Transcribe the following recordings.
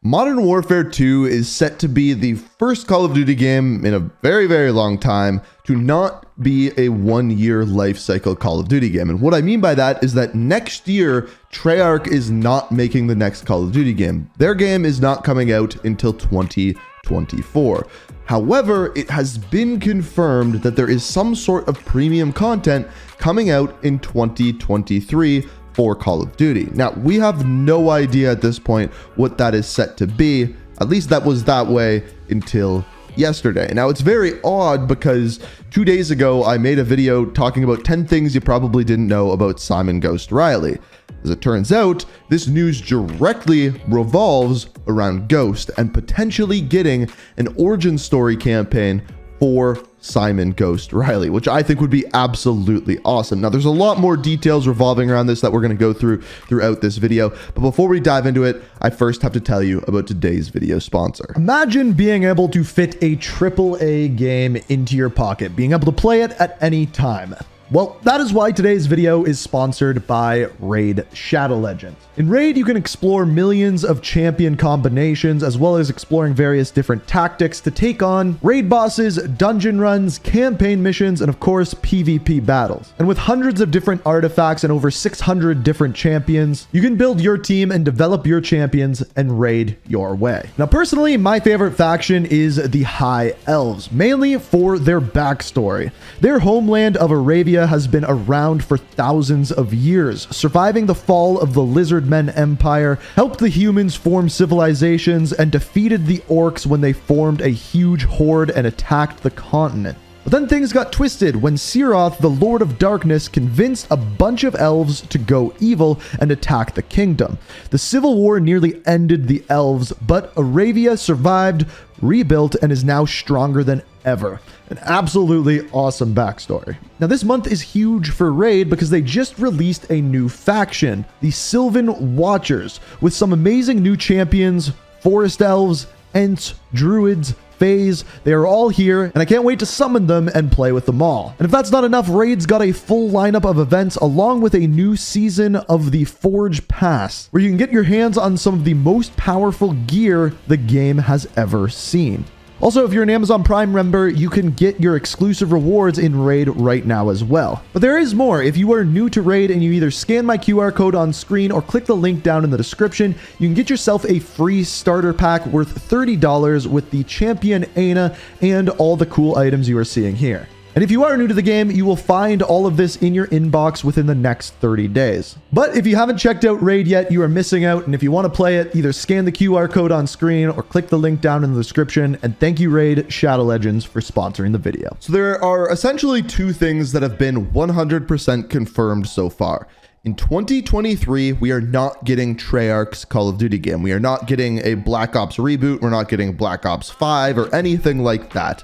Modern Warfare 2 is set to be the first Call of Duty game in a very, very long time to not be a one-year life cycle Call of Duty game. And what I mean by that is that next year, Treyarch is not making the next Call of Duty game. Their game is not coming out until 2024. However, it has been confirmed that there is some sort of premium content coming out in 2023 for Call of Duty. Now, we have no idea at this point what that is set to be. At least that was that way until yesterday. Now, it's very odd because 2 days ago, I made a video talking about 10 things you probably didn't know about Simon Ghost Riley. As it turns out, this news directly revolves around Ghost and potentially getting an origin story campaign for Simon Ghost Riley, which I think would be absolutely awesome. Now, there's a lot more details revolving around this that we're going to go throughout this video, but before we dive into it, I first have to tell you about today's video sponsor. Imagine being able to fit a AAA game into your pocket, being able to play it at any time. Well, that is why today's video is sponsored by Raid Shadow Legends. In Raid, you can explore millions of champion combinations, as well as exploring various different tactics to take on raid bosses, dungeon runs, campaign missions, and of course, PvP battles. And with hundreds of different artifacts and over 600 different champions, you can build your team and develop your champions and raid your way. Now, personally, my favorite faction is the High Elves, mainly for their backstory. Their homeland of Arabia has been around for thousands of years, surviving the fall of the Lizardmen Empire, helped the humans form civilizations, and defeated the orcs when they formed a huge horde and attacked the continent. But then things got twisted when Siroth, the Lord of Darkness, convinced a bunch of elves to go evil and attack the kingdom. The civil war nearly ended the elves, but Arabia survived, rebuilt, and is now stronger than ever. An absolutely awesome backstory. Now, this month is huge for Raid because they just released a new faction, the Sylvan Watchers, with some amazing new champions, forest elves, ents, druids, fays. They are all here, and I can't wait to summon them and play with them all. And if that's not enough, Raid's got a full lineup of events along with a new season of the Forge Pass, where you can get your hands on some of the most powerful gear the game has ever seen. Also, if you're an Amazon Prime member, you can get your exclusive rewards in Raid right now as well. But there is more. If you are new to Raid and you either scan my QR code on screen or click the link down in the description, you can get yourself a free starter pack worth $30 with the champion Ana and all the cool items you are seeing here. And if you are new to the game, you will find all of this in your inbox within the next 30 days. But if you haven't checked out Raid yet, you are missing out. And if you want to play it, either scan the QR code on screen or click the link down in the description. And thank you, Raid Shadow Legends, for sponsoring the video. So there are essentially two things that have been 100% confirmed so far. In 2023, we are not getting Treyarch's Call of Duty game. We are not getting a Black Ops reboot. We're not getting Black Ops 5 or anything like that.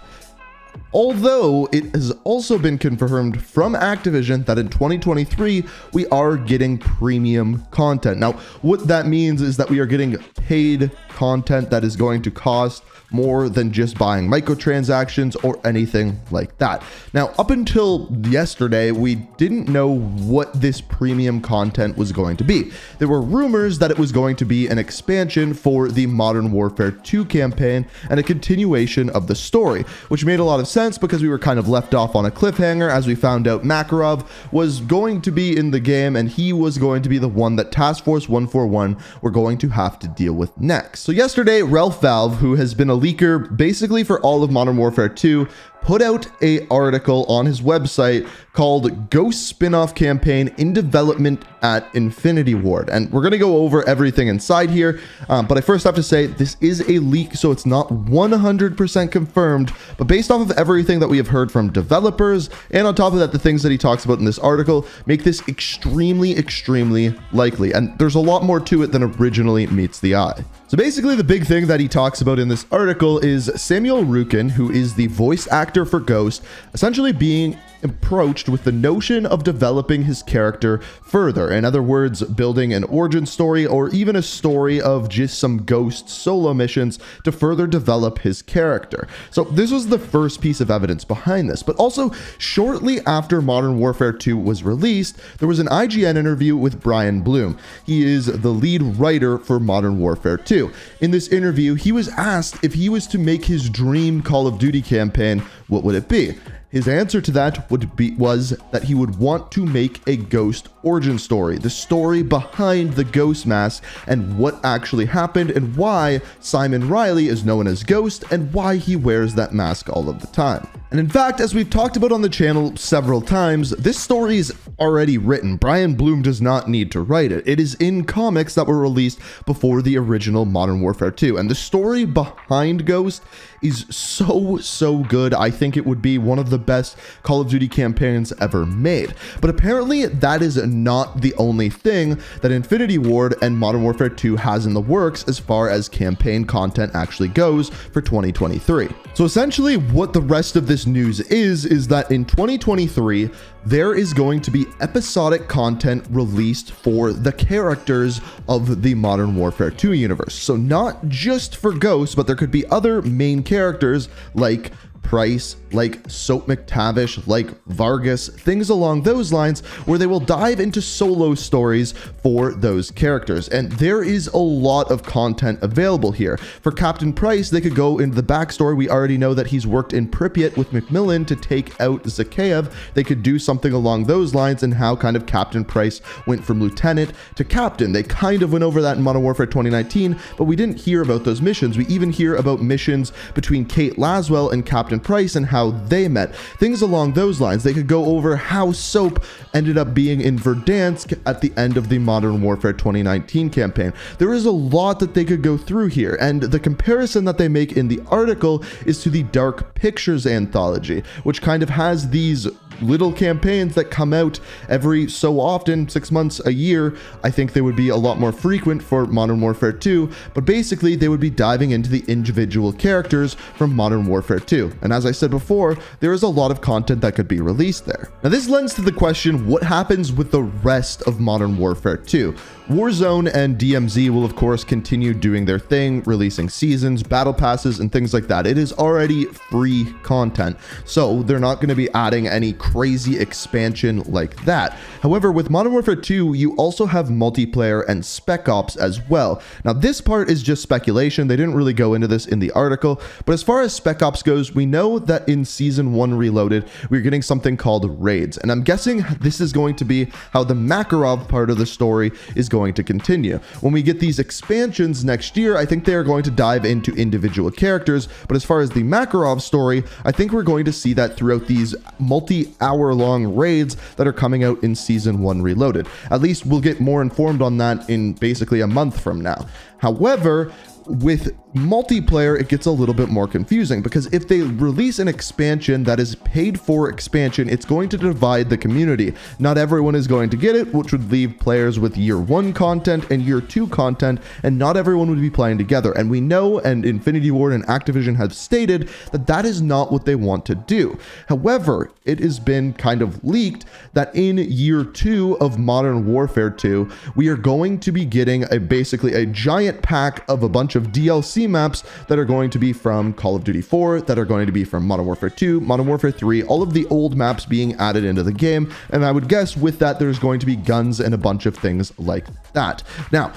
Although it has also been confirmed from Activision that in 2023, we are getting premium content. Now, what that means is that we are getting paid content that is going to cost more than just buying microtransactions or anything like that. Now, up until yesterday, we didn't know what this premium content was going to be. There were rumors that it was going to be an expansion for the Modern Warfare 2 campaign and a continuation of the story, which made a lot of sense because we were kind of left off on a cliffhanger as we found out Makarov was going to be in the game and he was going to be the one that Task Force 141 were going to have to deal with next. So yesterday, Ralph Valve, who has been a leaker basically for all of Modern Warfare 2, put out an article on his website called Ghost Spin-Off Campaign in Development at Infinity Ward. And we're going to go over everything inside here. But I first have to say this is a leak, so it's not 100% confirmed. But based off of everything that we have heard from developers, and on top of that, the things that he talks about in this article make this extremely, extremely likely. And there's a lot more to it than originally meets the eye. So basically, the big thing that he talks about in this article is Samuel Rukin, who is the voice actor actor for Ghost, essentially being approached with the notion of developing his character further. In other words, building an origin story or even a story of just some Ghost solo missions to further develop his character. So this was the first piece of evidence behind this. But also, shortly after Modern Warfare 2 was released, there was an IGN interview with Brian Bloom. He is the lead writer for Modern Warfare 2. In this interview, he was asked if he was to make his dream Call of Duty campaign, what would it be? His answer to that was that he would want to make a Ghost origin story, the story behind the Ghost mask and what actually happened and why Simon Riley is known as Ghost and why he wears that mask all of the time. And in fact, as we've talked about on the channel several times, this story is already written. Brian Bloom does not need to write it. It is in comics that were released before the original Modern Warfare 2. And the story behind Ghost is so good. I think it would be one of the best Call of Duty campaigns ever made. But apparently that is not the only thing that Infinity Ward and Modern Warfare 2 has in the works as far as campaign content actually goes for 2023. So essentially what the rest of this news is that in 2023, there is going to be episodic content released for the characters of the Modern Warfare 2 universe. So not just for Ghost, but there could be other main characters like Price, like Soap McTavish, like Vargas, things along those lines where they will dive into solo stories for those characters. And there is a lot of content available here. For Captain Price, they could go into the backstory. We already know that he's worked in Pripyat with Macmillan to take out Zakhaev. They could do something along those lines and how kind of Captain Price went from lieutenant to captain. They kind of went over that in Modern Warfare 2019, but we didn't hear about those missions. We even hear about missions between Kate Laswell and Captain Price and how they met, things along those lines. They could go over how Soap ended up being in Verdansk at the end of the Modern Warfare 2019 campaign. There is a lot that they could go through here, and the comparison that they make in the article is to the Dark Pictures anthology, which kind of has these little campaigns that come out every so often, 6 months, a year. I think they would be a lot more frequent for Modern Warfare 2, but basically they would be diving into the individual characters from Modern Warfare 2. And as I said before, there is a lot of content that could be released there. Now this lends to the question, what happens with the rest of Modern Warfare 2? Warzone and DMZ will of course continue doing their thing, releasing seasons, battle passes, and things like that. It is already free content, so they're not going to be adding any crazy expansion like that. However, with Modern Warfare 2, you also have multiplayer and Spec Ops as well. Now this part is just speculation. They didn't really go into this in the article, but as far as Spec Ops goes, we know that in Season 1 Reloaded, we're getting something called raids, and I'm guessing this is going to be how the Makarov part of the story is going to continue. When we get these expansions next year, I think they are going to dive into individual characters, but as far as the Makarov story, I think we're going to see that throughout these multi-hour long raids that are coming out in Season 1 Reloaded. At least we'll get more informed on that in basically a month from now. However, with multiplayer, it gets a little bit more confusing because if they release an expansion that is paid for expansion, it's going to divide the community. Not everyone is going to get it, which would leave players with year 1 content and year 2 content, and not everyone would be playing together. And we know, and Infinity Ward and Activision have stated that that is not what they want to do. However, it has been kind of leaked that in year 2 of Modern Warfare 2, we are going to be getting basically a giant pack of a bunch of DLC maps that are going to be from Call of Duty 4, that are going to be from Modern Warfare 2, Modern Warfare 3, all of the old maps being added into the game. And I would guess with that, there's going to be guns and a bunch of things like that. Now,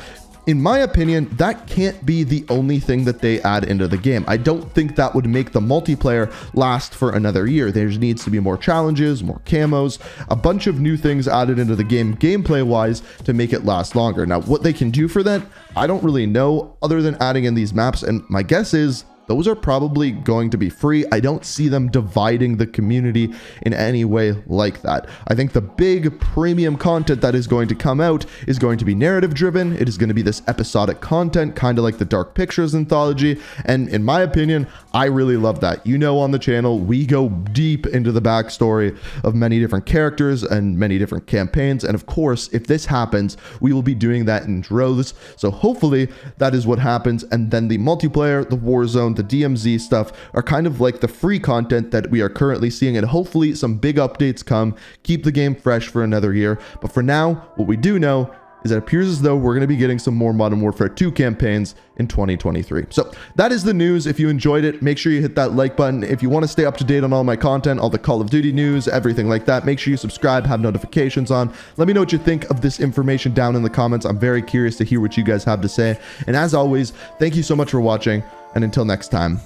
in my opinion, that can't be the only thing that they add into the game. I don't think that would make the multiplayer last for another year. There needs to be more challenges, more camos, a bunch of new things added into the game gameplay-wise to make it last longer. Now, what they can do for that, I don't really know other than adding in these maps, and my guess is those are probably going to be free. I don't see them dividing the community in any way like that. I think the big premium content that is going to come out is going to be narrative driven. It is going to be this episodic content, kind of like the Dark Pictures anthology. And in my opinion, I really love that. You know, on the channel, we go deep into the backstory of many different characters and many different campaigns. And of course, if this happens, we will be doing that in droves. So hopefully that is what happens. And then the multiplayer, the Warzone, the DMZ stuff are kind of like the free content that we are currently seeing, and hopefully some big updates come, keep the game fresh for another year. But for now, what we do know is that it appears as though we're going to be getting some more Modern Warfare 2 campaigns in 2023. So that is the news. If you enjoyed it, make sure you hit that like button. If you want to stay up to date on all my content, all the Call of Duty news, everything like that, make sure you subscribe, have notifications on. Let me know what you think of this information down in the comments. I'm very curious to hear what you guys have to say. And as always, thank you so much for watching. And until next time,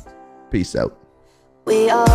peace out. We are